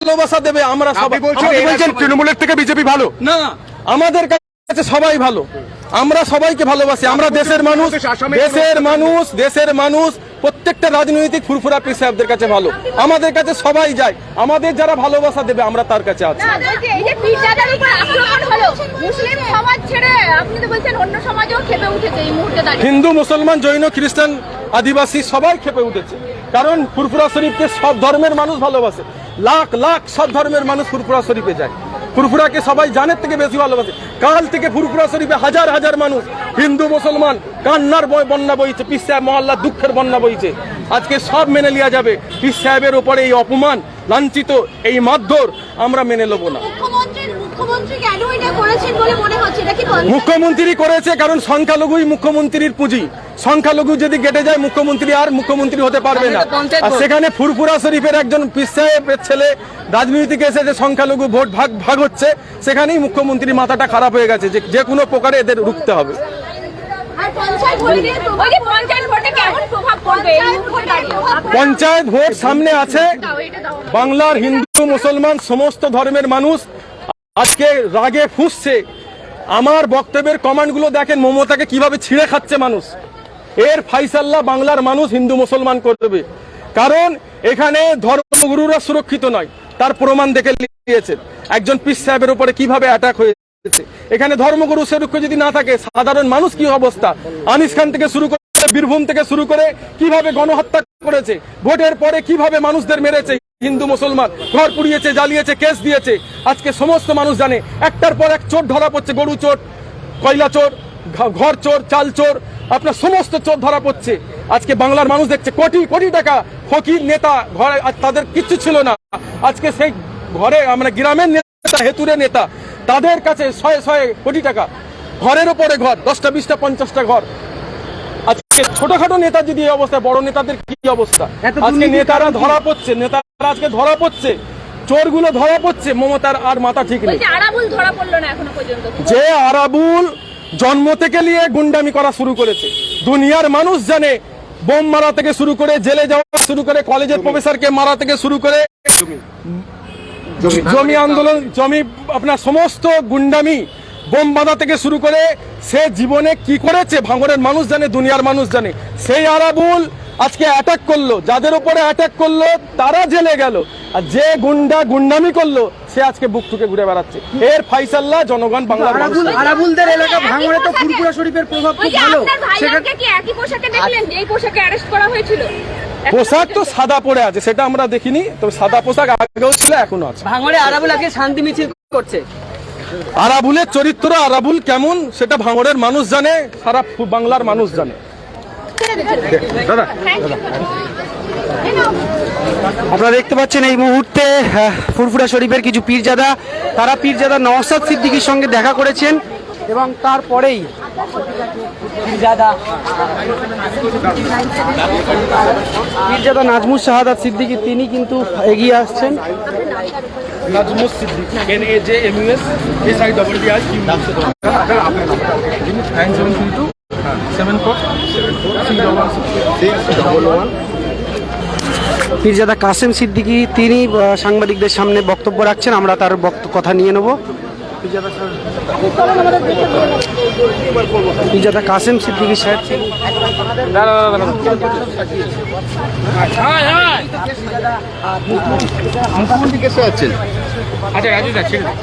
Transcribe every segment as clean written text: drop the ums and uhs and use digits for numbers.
ভালোবাসা দেবে আমরা সবাই। বলছেন তৃণমূলের থেকে বিজেপি ভালো না, আমাদের কাছে সবাই ভালো, আমরা সবাইকে ভালোবাসি। আমরা দেশের মানুষ প্রত্যেকটা রাজনৈতিক ফুরফুরা পীর সাহেবদের কাছে ভালো, আমাদের কাছে সবাই যায়, আমাদের যারা ভালোবাসা দেবে আমরা তার কাছে আছি। হিন্দু, মুসলমান, জৈন, খ্রিস্টান, আদিবাসী সবাই খেপে উঠেছে, কারণ ফুরফুরা শরীফকে সব ধর্মের মানুষ ভালোবাসে। লাখ লাখ সব ধর্মের মানুষ ফুরফুরা শরীফে যায়, ফুরফুরাকে সবাই জানের থেকে বেশি ভালোবাসে। কাল থেকে ফুরফুরা শরীফে হাজার হাজার মানুষ, হিন্দু মুসলমান কান্নার বন্যা বইছে, পীর সাহেব মহল্লার দুঃখের বন্যা বইছে। আজকে সব মেনে নেওয়া যাবে, পীর সাহেবের উপরে এই অপমান, লাঞ্ছিত, এই মারধর আমরা মেনে নেব না। মুখ্যমন্ত্রী করেছে কারণ সংখ্যালঘুই মুখ্যমন্ত্রীর পুঁজি, সংখ্যালঘু যদি কেটে যায় মুখ্যমন্ত্রী আর মুখ্যমন্ত্রী হতে পারবে না। আর সেখানে ফুরফুরা শরীফের একজন পীর সাহেবের ছেলে রাজনীতিকে এসে যে সংখ্যালঘু ভোট ভাগ হচ্ছে, সেখানেই মুখ্যমন্ত্রী মাথাটা খারাপ হয়ে গেছে যে কোনো প্রকারে এদের রুখতে হবে। পঞ্চায়েত ভোট সামনে আছে, বাংলার হিন্দু মুসলমান সমস্ত ধর্মের মানুষ আজকে রাগে ফুঁসছে। আমার বক্তব্যের কমেন্টগুলো দেখেন, মমতাকে কিভাবে ছিঁড়ে খাচ্ছে মানুষ। এর ফাইসাল্লা বাংলার মানুষ হিন্দু মুসলমান করবে, কারণ এখানে ধর্মগুরুরা সুরক্ষিত নয়, তার প্রমাণ দেখে নিয়েছেন। একজন পীর সাহেবের উপরে কিভাবে অ্যাটাক হয়েছে, এখানে ধর্মগুরু সুরক্ষা যদি না থাকে সাধারণ মানুষ কি অবস্থা। আনিস খান থেকে শুরু করে বীরভূম থেকে শুরু করে কিভাবে গণহত্যা করেছে, ভোটের পরে কিভাবে মানুষদের মেরেছে, হিন্দু মুসলমান ঘর পুড়িয়েছে, জ্বালিয়েছে, কেস দিয়েছে। আজকে সমস্ত মানুষ জানে, একটার পর এক চোর ধরা পড়ছে, গরু চোর, কয়লা চোর, ঘর চোর, চাল চোর, আপনার সমস্ত চোর ধরা পড়ছে। আজকে বাংলার মানুষ দেখছে কোটি কোটি টাকা ফকির নেতা ঘরে, তাদের কিচ্ছু ছিল না। আজকে সেই ঘরে আমরা গ্রামের নেতা, হেতুরে নেতা, তাদের কাছে শয়ে শয়ে কোটি টাকা, ঘরের ওপরে ঘর, 10টা 20টা 50টা ঘর। আজকে ছোটখাটো নেতা যদি এই অবস্থা, বড় নেতাদের কি অবস্থা? আজকে নেতারা ধরা পড়ছে, নেতারা আজকে ধরা পড়ছে, চোরগুলো ধরা পড়ছে। মমতার আর মাথা ঠিক নেই। যে আরাবুল জন্ম থেকে নিয়ে গুন্ডামি করা শুরু করেছে, দুনিয়ার মানুষ জানে। বোম মারা থেকে শুরু করে, জেলে যাওয়া শুরু করে, কলেজের প্রফেসরকে মারা থেকে শুরু করে, জমি আন্দোলন, জমি আপনার সমস্ত গুন্ডামি, বোম বাঁধা থেকে শুরু করে, সে জীবনে কি করেছে ভাঙড়ের মানুষ জানে, দুনিয়ার মানুষ জানে। সেই আরাবুল আজকে অ্যাটাক করলো, যাদের উপরে অ্যাটাক করলো তারা জেলে গেল, আর যে গুন্ডামি করলো সে আজকে বুক ঠুকে ঘুরে বেড়াচ্ছে। এর ফাইসাল্লা জনগণ বাংলার মানুষ। আরাবুলদের এলাকা ভাঙড়ে তো ফুরফুরা শরীফের প্রভাব খুব ভালো। পোশাক তো সাদা পরে আছে, সেটা আমরা দেখিনি, তবে সাদা পোশাক আগেও ছিল, এখনো আছে। ভাঙড়ে আরাবুল আজকে শান্তি মিছিল করছে। আরাবুলের চরিত্র, আরাবুল কেমন সেটা ভাঙড়ের মানুষ জানে, সারা বাংলার মানুষ জানে। আপনারা দেখতে পাচ্ছেন এই মুহূর্তে ফুরফুরা শরীফের কিছু পীরজাদা, তারা পীরজাদা নওশাদ সিদ্দিকীর সঙ্গে দেখা করেছেন এবং তারপরেই পীরজাদা নাজমুস শাহাদাত সিদ্দিকী তিনি কিন্তু এগিয়ে আসছেন। নাজমুস সিদ্দিকী NAJMUS SIDDI 9732 74 পীরজাদা কাসেম সিদ্দিকী তিনি সাংবাদিকদের সামনে বক্তব্য রাখছেন, আমরা তার কথা নিয়ে নেব। পীরজাদা কাসেম সিদ্দিকী সাহেব,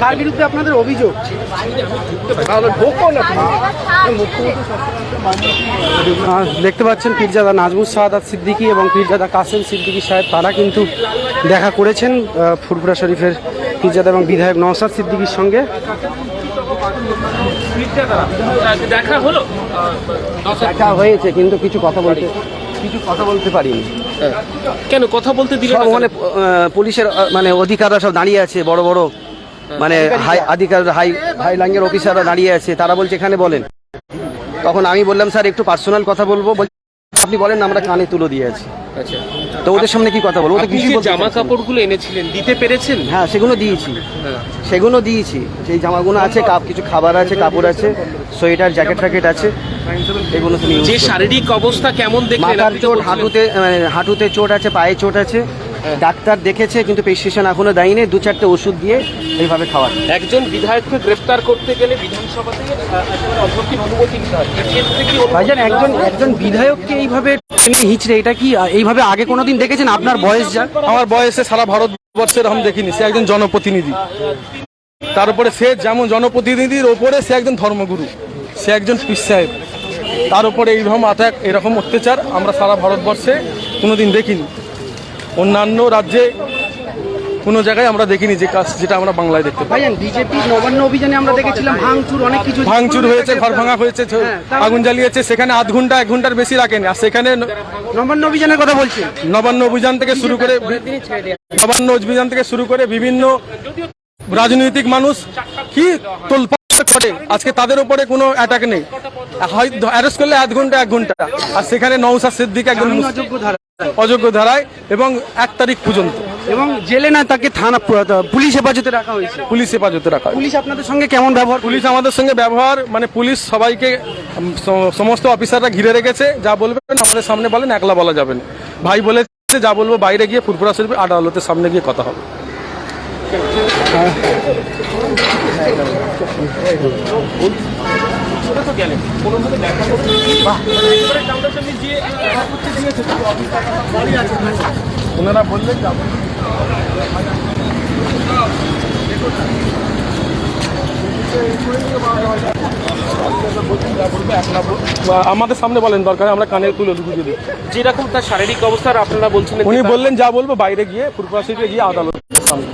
তার বিরুদ্ধে আপনাদের অভিযোগ? দেখতে পাচ্ছেন পীরজাদা নাজমুস শাহাদাত সিদ্দিকী এবং পীরজাদা কাসেম সিদ্দিকী সাহেব তারা কিন্তু দেখা করেছেন ফুরফুরা শরীফের পীরজাদা এবং বিধায়ক নওশাদ সিদ্দিকীর সঙ্গে। দেখা হয়েছে কিন্তু কিছু কথা বলতে পারিনি। কেন কথা বলতে দিলে? মানে পুলিশের মানে অধিকাররা সব দাঁড়িয়ে আছে, বড় বড় মানে হাই র্যাঙ্কের অফিসাররা দাঁড়িয়ে আছে, তারা বলছে এখানে বলেন। তখন আমি বললাম স্যার একটু পার্সোনাল কথা বলবো, আপনি বলেন, আমরা কানে তুলো দিয়েছি। আচ্ছা, তো ওদের সামনে কি কথা বলবো? জামা কাপড়গুলো এনেছিলেন, দিতে পেরেছেন? হ্যাঁ, সেগুলো দিয়েছি। সেই জামাগুলো আছে, কিছু খাবার আছে, কাপড় আছে, সোয়েটার, জ্যাকেট ফ্যাকেট আছে, এগুলো যে শারীরিক অবস্থা কেমন দেখলেন? মাথার চোট, হাঁটুতে চোট আছে, পায়ে চোট আছে, ডাক্তার দেখেছে কিন্তু প্রেসক্রিপশন এখনো দেয়নি, 2-4টে ওষুধ দিয়ে এইভাবে খাওয়াচ্ছে। একজন বিধায়ককে গ্রেফতার করতে গেলে বিধানসভা থেকে একেবারে অধ্যক্ষের অনুমতি নিতে হয়। এক্ষেত্রে কি ভাইজান একজন বিধায়ককে এইভাবে টেনে হিচড়ে, এটা কি এইভাবে আগে কোনোদিন দেখেছেন? আপনার বয়স যা, আমার বয়সে সারা ভারতবর্ষের আমি দেখিনি। সে একজন জনপ্রতিনিধি, তার উপরে সে যেমন জনপ্রতিনিধির ওপরে সে একজন ধর্মগুরু, সে একজন পীর সাহেব, তার উপরে এইরকম অ্যাটাক, এরকম অত্যাচার আমরা সারা ভারতবর্ষে কোনোদিন দেখিনি। অন্যান্য রাজ্যে কোনো জায়গায় আমরা দেখিনি যে কাজ যেটা আমরা বাংলায় দেখতে পাই। ভাইজান বিজেপির নবান্ন অভিযানে আমরা দেখেছিলাম ভাঙচুর, অনেক কিছু ভাঙচুর হয়েছে, ঘর ভাঙা হয়েছে, আগুন জ্বালিয়েছে, সেখানে আধ ঘন্টা 1 ঘন্টার বেশি রাখেনি। আর সেখানে নবান্ন অভিযানের কথা বলছি, নবান্ন অভিযান থেকে শুরু করে বিভিন্ন রাজনৈতিক মানুষ কি তোলপাড় করে, আজকে তাদের উপরে কোনো অ্যাটাক নেই। অ্যারেস্ট করলে আধ ঘন্টা 1 ঘন্টা, আর সেখানে নওশাদ সিদ্দিক একজন অযোগ্য ধারায় এবং 1 তারিখ পর্যন্ত, এবং জেলে না তাকে থানা পুলিশ হেফাজতে রাখা হয়েছে। পুলিশ হেফাজতে রাখা হয়। পুলিশ আপনাদের সঙ্গে কেমন ব্যবহার? পুলিশ আমাদের সঙ্গে ব্যবহার মানে পুলিশ সবাইকে সমস্ত অফিসাররা ঘিরে রেখেছে, যা বলবেন আমাদের সামনে বলেন, একলা বলা যাবে না। ভাই বলেছে যা বলবো বাইরে গিয়ে ফুরফুরা শরীফ আদালতের সামনে গিয়ে কথা হবে। ওনারা বললেন আমাদের সামনে বলেন, দরকার আমরা কানে তুলে বুঝিয়ে দিই। যেরকম তার শারীরিক অবস্থা আপনারা বলছিলেন, উনি বললেন যা বলবো বাইরে গিয়ে ফুরফুরা শরীফে গিয়ে আদালতের সামনে।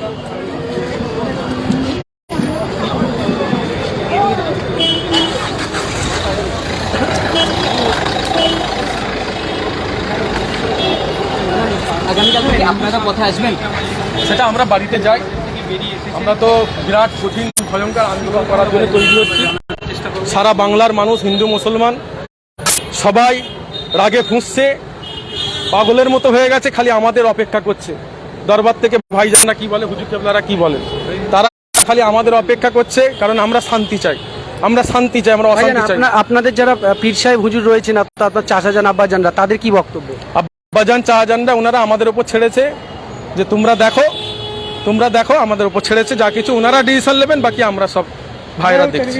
আপনারা কোথায় আসবেন? সেটা আমরা বাড়িতে যাই। আমরা তো বিরাট কঠিন ভয়ঙ্কর আন্দোলন করার জন্য তৈরি হচ্ছি। সারা বাংলার মানুষ, হিন্দু মুসলমান সবাই রাগে ফুঁসছে, পাগলের মতো হয়ে গেছে, খালি আমাদের অপেক্ষা করছে। দরবার থেকে ভাইজানরা কি বলে, হুজুর কেবলারা কি বলে, তারা খালি আমাদের অপেক্ষা করছে, কারণ আমরা শান্তি চাই, আমরা শান্তি চাই, আমরা অশান্তি চাই। আপনাদের যারা পীর সাহেব হুজুর রয়েছেন, আপনার চাচাজান আব্বাজানরা, তাদের কি বক্তব্য? আব্বাজান চাচাজানরা ওনারা আমাদের উপর ছেড়েছে যে তোমরা দেখো আমাদের উপর ছেড়েছে, যা কিছু ওনারা ডিসিশন নেবেন, বাকি আমরা সব ভাইরা দেখছি।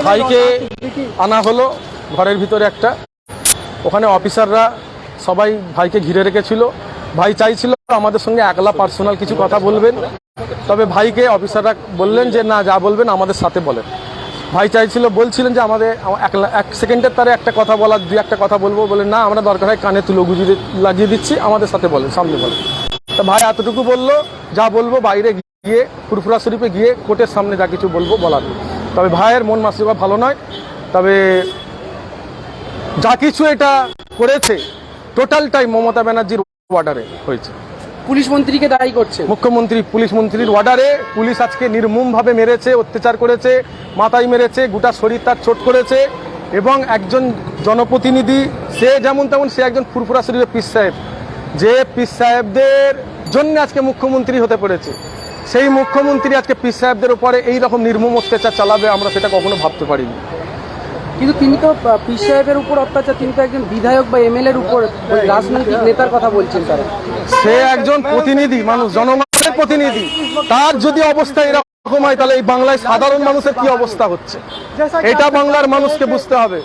ভাইকে আনা হলো ঘরের ভিতরে একটা, ওখানে অফিসাররা সবাই ভাইকে ঘিরে রেখেছিল। ভাই চাইছিল আমাদের সঙ্গে একলা পার্সোনাল কিছু কথা বলবেন, তবে ভাইকে অফিসাররা বললেন যে না, যা বলবেন আমাদের সাথে বলেন। ভাই বলছিলেন যে আমাদের 1 সেকেন্ডের তারে একটা কথা বলার, 2-1টা কথা বলবো, বলে না আমরা দরকার হয় কানে তুলো লাগিয়ে দিচ্ছি, আমাদের সাথে বলেন, সামনে বলেন। তা ভাই এতটুকু বললো, যা বলবো বাইরে গিয়ে ফুরফুরা শরীফে গিয়ে কোর্টের সামনে যা কিছু বলবো বলার। তবে ভাইয়ের মন মানসিকতা ভালো নয়, তবে যা কিছু এটা করেছে টোটালটাই মমতা ব্যানার্জির অর্ডারে হয়েছে। পুলিশ মন্ত্রীকে দায়ী করছে মুখ্যমন্ত্রী, পুলিশ মন্ত্রীর অর্ডারে পুলিশ আজকে নির্মমভাবে মেরেছে, অত্যাচার করেছে, মাথায় মেরেছে, গোটা শরীর তার চোট করেছে। এবং একজন জনপ্রতিনিধি, সে যেমন তেমন, সে একজন ফুরফুরা শরীফের পীর সাহেব, যে পীর সাহেবদের জন্য আজকে মুখ্যমন্ত্রী হতে পেরেছে, সেই মুখ্যমন্ত্রী আজকে পীর সাহেবদের উপরে এইরকম নির্মম অত্যাচার চালাবে, আমরা সেটা কখনো ভাবতে পারিনি। কিন্তু তিনি তো পীর সাহেবের উপর অত্যাচার, তিনি তো একজন বিধায়ক বা এমএলএর উপর, রাজনৈতিক নেতার কথা বলছেন তারা। সে একজন প্রতিনিধি মানুষ, জনগণের প্রতিনিধি, তার যদি অবস্থা এরকম হয়, তাহলে এই বাংলায় সাধারণ মানুষের কি অবস্থা হচ্ছে, এটা বাংলার মানুষকে বুঝতে হবে।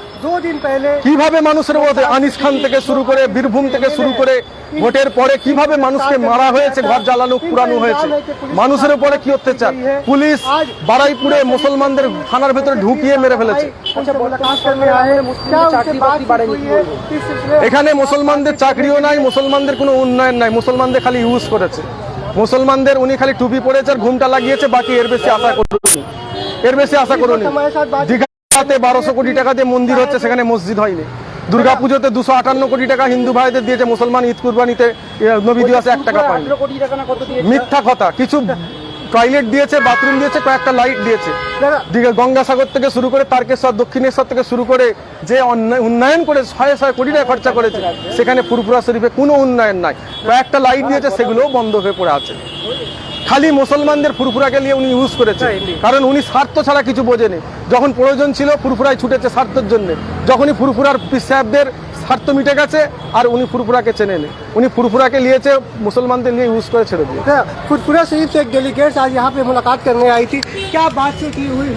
কিভাবে মানুষের মধ্যে আনিস খান থেকে শুরু করে, বীরভূম থেকে শুরু করে, ভোটের পরে কিভাবে মানুষকে মারা হয়েছে, ঘর জ্বালানো পুরানো হয়েছে, মানুষের উপরে কি অত্যাচার। পুলিশ বারাইপুরে মুসলমানদের থানার ভেতরে ঢুকিয়ে মেরে ফেলেছে। এখানে মুসলমানদের চাকরিও নাই, মুসলমানদের কোনো উন্নয়ন নাই, মুসলমানদের খালি ইউজ করেছে। মুসলমানদের উনি খালি টুপি পরেছে আর ঘুমটা লাগিয়েছে, বাকি এর বেশি আশা করুন। দীঘাতে 1200 কোটি টাকা দিয়ে মন্দির হচ্ছে, সেখানে মসজিদ হয়নি। দুর্গাপুজোতে 258 কোটি টাকা হিন্দু ভাইদের দিয়েছে, মুসলমান ঈদ কুরবানিতে, নবী দিবসে 1 টাকা পায়নি। মিথ্যা কথা। কিছু টয়লেট দিয়েছে, বাথরুম দিয়েছে, কয়েকটা লাইট দিয়েছে। গঙ্গাসাগর থেকে শুরু করে তারকেশ্বর, দক্ষিণেশ্বর থেকে শুরু করে যে উন্নয়ন করে 600 কোটি টাকা খরচা করেছে, সেখানে ফুরফুরা শরীফে কোনো উন্নয়ন নাই। কয়েকটা লাইট দিয়েছে, সেগুলোও বন্ধ হয়ে পড়ে আছে। খালি মুসলমানদের ফুরফুরাকে নিয়ে উনি ইউজ করেছে, কারণ উনি স্বার্থ ছাড়া কিছু বোঝেনি। যখন প্রয়োজন ছিল ফুরফুরায় ছুটেছে স্বার্থের জন্য, যখনই ফুরফুরার পীর সাহেবদের স্বার্থ মিটে গেছে আর উনি ফুরফুরাকে চেনে নেই, উনি ফুরফুরাকে নিয়েছে মুসলমানদের নিয়ে ইউজ করে ছেড়ে দিয়ে। फुरफुरा शरीफ से एक डेलीगेट्स आज यहाँ पे मुलाकात करने आई थी, क्या बातचीत हुई?